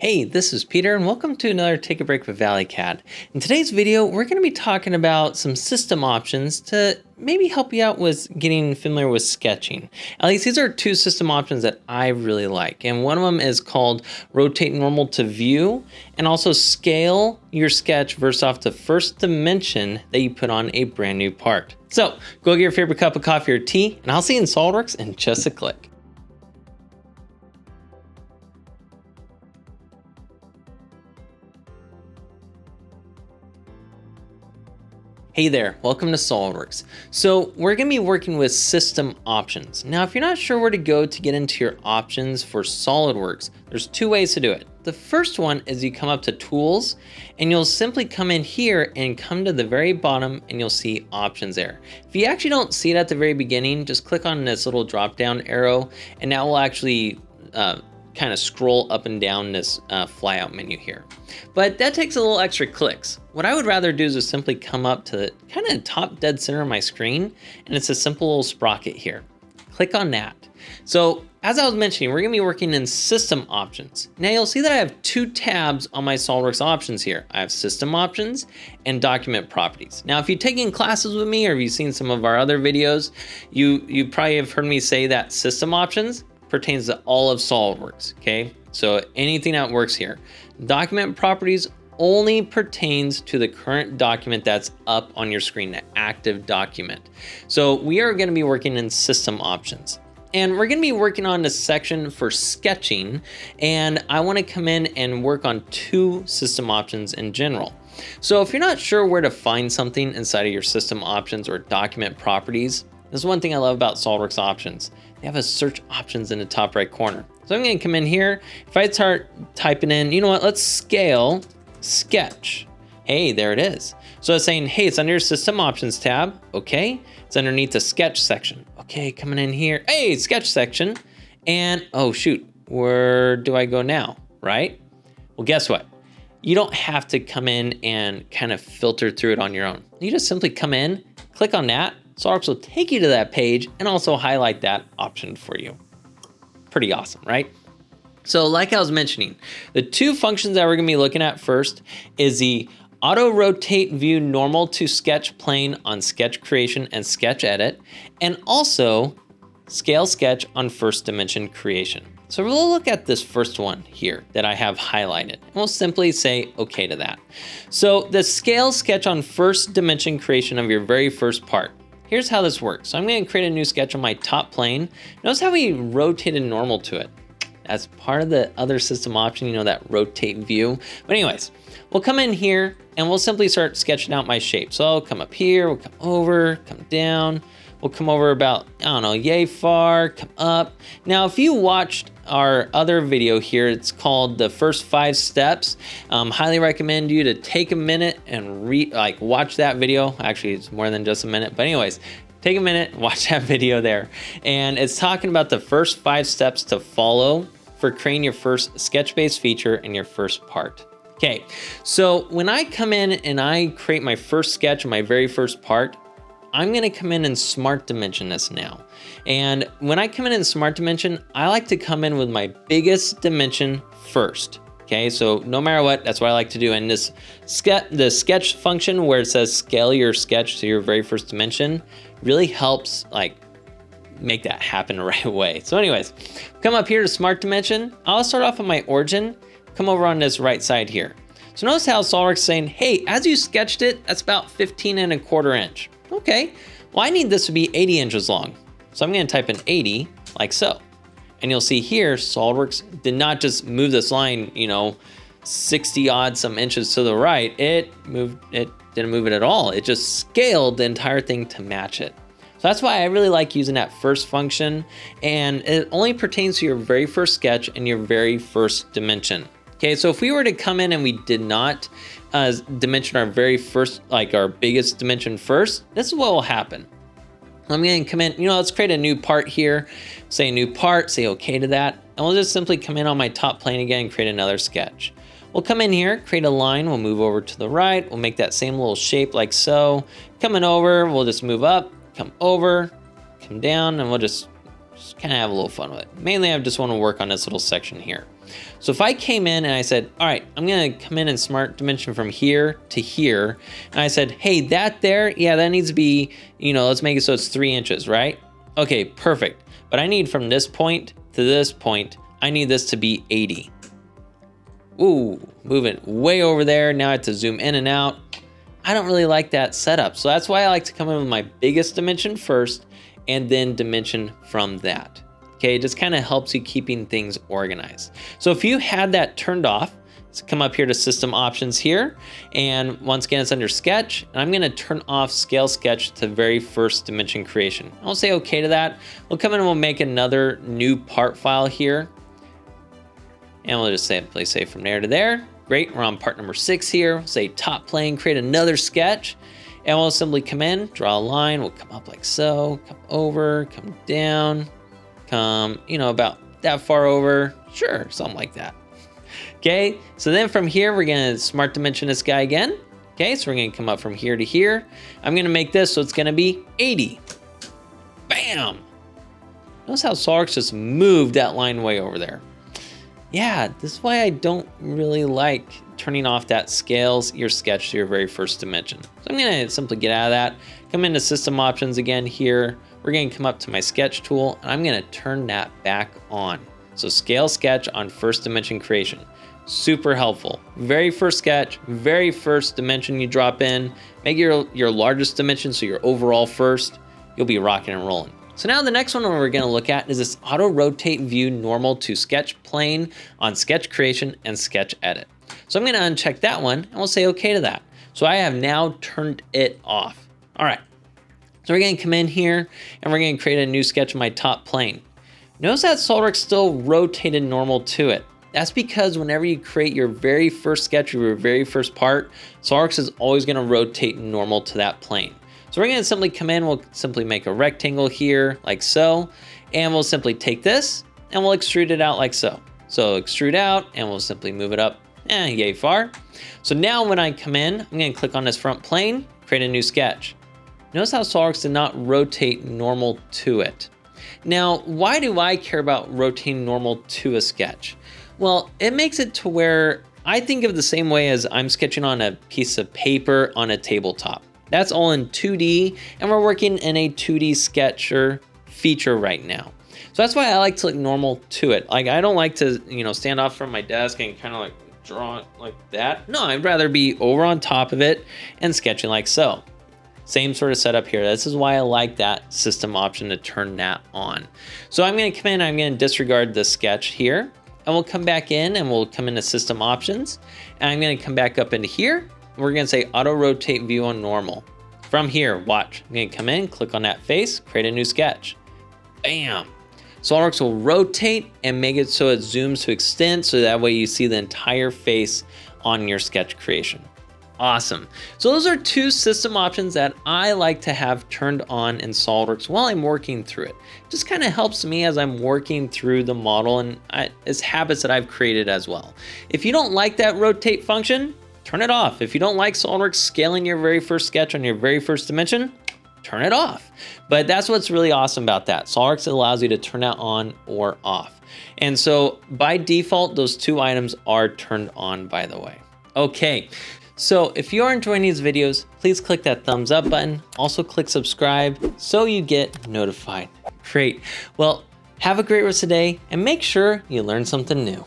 Hey, this is Peter and welcome to another Take a Break with Valley CAD. In today's video, we're going to be talking about some system options to maybe help you out with getting familiar with sketching. At least these are two system options that I really like. And one of them is called Rotate Normal to View and also Scale Your Sketch versus off the first dimension that you put on a brand new part. So go get your favorite cup of coffee or tea and I'll see you in SOLIDWORKS in just a click. Hey there, welcome to SOLIDWORKS. So we're going to be working with system options. Now, if you're not sure where to go to get into your options for SOLIDWORKS, there's two ways to do it. The first one is you come up to Tools and you'll simply come in here and come to the very bottom and you'll see options there. If you actually don't see it at the very beginning, just click on this little drop down arrow and that will actually kind of scroll up and down this flyout menu here. But that takes a little extra clicks. What I would rather do is just simply come up to the kind of top dead center of my screen, and it's a simple little sprocket here. Click on that. So as I was mentioning, we're gonna be working in system options. Now you'll see that I have two tabs on my SOLIDWORKS options here. I have system options and document properties. Now, if you've taken classes with me or if you've seen some of our other videos, you probably have heard me say that system options pertains to all of SOLIDWORKS, okay? So anything that works here. Document properties only pertains to the current document that's up on your screen, the active document. So we are gonna be working in system options. And we're gonna be working on this section for sketching, and I wanna come in and work on two system options in general. So if you're not sure where to find something inside of your system options or document properties, this is one thing I love about SOLIDWORKS options. They have a search options in the top right corner. So I'm gonna come in here. If I start typing in, you know what, let's scale sketch. Hey, there it is. So it's saying, hey, it's under your system options tab. Okay, it's underneath the sketch section. Okay, coming in here, hey, sketch section. And oh shoot, where do I go now, right? Well, guess what? You don't have to come in and kind of filter through it on your own. You just simply come in, click on that, SOLIDWORKS will take you to that page and also highlight that option for you. Pretty awesome, right? So like I was mentioning, the two functions that we're gonna be looking at first is the auto rotate view normal to sketch plane on sketch creation and sketch edit, and also scale sketch on first dimension creation. So we'll look at this first one here that I have highlighted. And we'll simply say okay to that. So the scale sketch on first dimension creation of your very first part. Here's how this works. So I'm gonna create a new sketch on my top plane. Notice how we rotated normal to it. That's part of the other system option, you know, that rotate view. But anyways, we'll come in here and we'll simply start sketching out my shape. So I'll come up here, we'll come over, come down. We'll come over about, I don't know, yay far, come up. Now, if you watched our other video here, it's called the first 5 steps. Highly recommend you to take a minute and watch that video. Actually, it's more than just a minute, but anyways, take a minute, watch that video there. And it's talking about the first 5 steps to follow for creating your first sketch-based feature in your first part. Okay, so when I come in and I create my first sketch, my very first part, I'm gonna come in and smart dimension this now. And when I come in smart dimension, I like to come in with my biggest dimension first. Okay, so no matter what, that's what I like to do. And the sketch function where it says scale your sketch to your very first dimension really helps make that happen right away. So anyways, come up here to smart dimension. I'll start off on my origin, come over on this right side here. So notice how SOLIDWORKS is saying, hey, as you sketched it, that's about 15¼ inch. Okay, well, I need this to be 80 inches long. So I'm gonna type in 80 like so. And you'll see here, SOLIDWORKS did not just move this line, 60 odd some inches to the right. It didn't move it at all. It just scaled the entire thing to match it. So that's why I really like using that first function. And it only pertains to your very first sketch and your very first dimension. Okay, so if we were to come in and we did not dimension our very first, our biggest dimension first, this is what will happen. I'm gonna come in, let's create a new part here. Say new part, say okay to that. And we'll just simply come in on my top plane again and create another sketch. We'll come in here, create a line, we'll move over to the right, we'll make that same little shape like so. Coming over, we'll just move up, come over, come down, and we'll just Just kind of have a little fun with it. Mainly, I just want to work on this little section here. So if I came in and I said, all right, I'm going to come in and smart dimension from here to here. And I said, hey, that there, yeah, that needs to be, let's make it so it's 3 inches, right? Okay, perfect. But I need from this point to this point, I need this to be 80. Ooh, moving way over there. Now I have to zoom in and out. I don't really like that setup. So that's why I like to come in with my biggest dimension first and then dimension from that. Okay, it just kind of helps you keeping things organized. So if you had that turned off, let's come up here to System Options here. And once again, it's under Sketch. And I'm gonna turn off Scale Sketch to very first dimension creation. I'll say okay to that. We'll come in and we'll make another new part file here. And we'll just simply say from there to there. Great, we're on part number 6 here. We'll say top plane, create another sketch. And we'll simply come in, draw a line. We'll come up like so, come over, come down, come, about that far over. Sure, something like that. Okay, so then from here, we're gonna smart dimension this guy again. Okay, so we're gonna come up from here to here. I'm gonna make this so it's gonna be 80. Bam! Notice how SOLIDWORKS just moved that line way over there. Yeah, this is why I don't really like turning off that scales your sketch to your very first dimension. So I'm gonna simply get out of that, come into System Options again here. We're gonna come up to my sketch tool and I'm gonna turn that back on. So scale sketch on first dimension creation. Super helpful. Very first sketch, very first dimension you drop in, make your largest dimension so your overall first, you'll be rocking and rolling. So now the next one we're gonna look at is this auto rotate view normal to sketch plane on sketch creation and sketch edit. So I'm gonna uncheck that one and we'll say okay to that. So I have now turned it off. All right, so we're gonna come in here and we're gonna create a new sketch of my top plane. Notice that SOLIDWORKS still rotated normal to it. That's because whenever you create your very first sketch or your very first part, SOLIDWORKS is always gonna rotate normal to that plane. So we're gonna simply come in, we'll simply make a rectangle here like so, and we'll simply take this and we'll extrude it out like so. So extrude out and we'll simply move it up, yay far. So now when I come in, I'm gonna click on this front plane, create a new sketch. Notice how SOLIDWORKS did not rotate normal to it. Now, why do I care about rotating normal to a sketch? Well, it makes it to where I think of it the same way as I'm sketching on a piece of paper on a tabletop. That's all in 2D, and we're working in a 2D sketcher feature right now. So that's why I like to look normal to it. Like, I don't like to, stand off from my desk and kind of like draw it like that. No, I'd rather be over on top of it and sketching like so. Same sort of setup here. This is why I like that system option to turn that on. So I'm gonna come in, I'm gonna disregard the sketch here, and we'll come back in and we'll come into System Options, and I'm gonna come back up into here. We're gonna say auto rotate view on normal. From here, watch, I'm gonna come in, click on that face, create a new sketch. Bam! SOLIDWORKS will rotate and make it so it zooms to extent so that way you see the entire face on your sketch creation. Awesome. So those are 2 system options that I like to have turned on in SOLIDWORKS while I'm working through it. Just kind of helps me as I'm working through the model, and it's habits that I've created as well. If you don't like that rotate function, turn it off. If you don't like SOLIDWORKS scaling your very first sketch on your very first dimension, turn it off. But that's what's really awesome about that. SOLIDWORKS allows you to turn that on or off. And so by default, those 2 items are turned on, by the way. Okay. So if you are enjoying these videos, please click that thumbs up button. Also click subscribe so you get notified. Great. Well, have a great rest of the day and make sure you learn something new.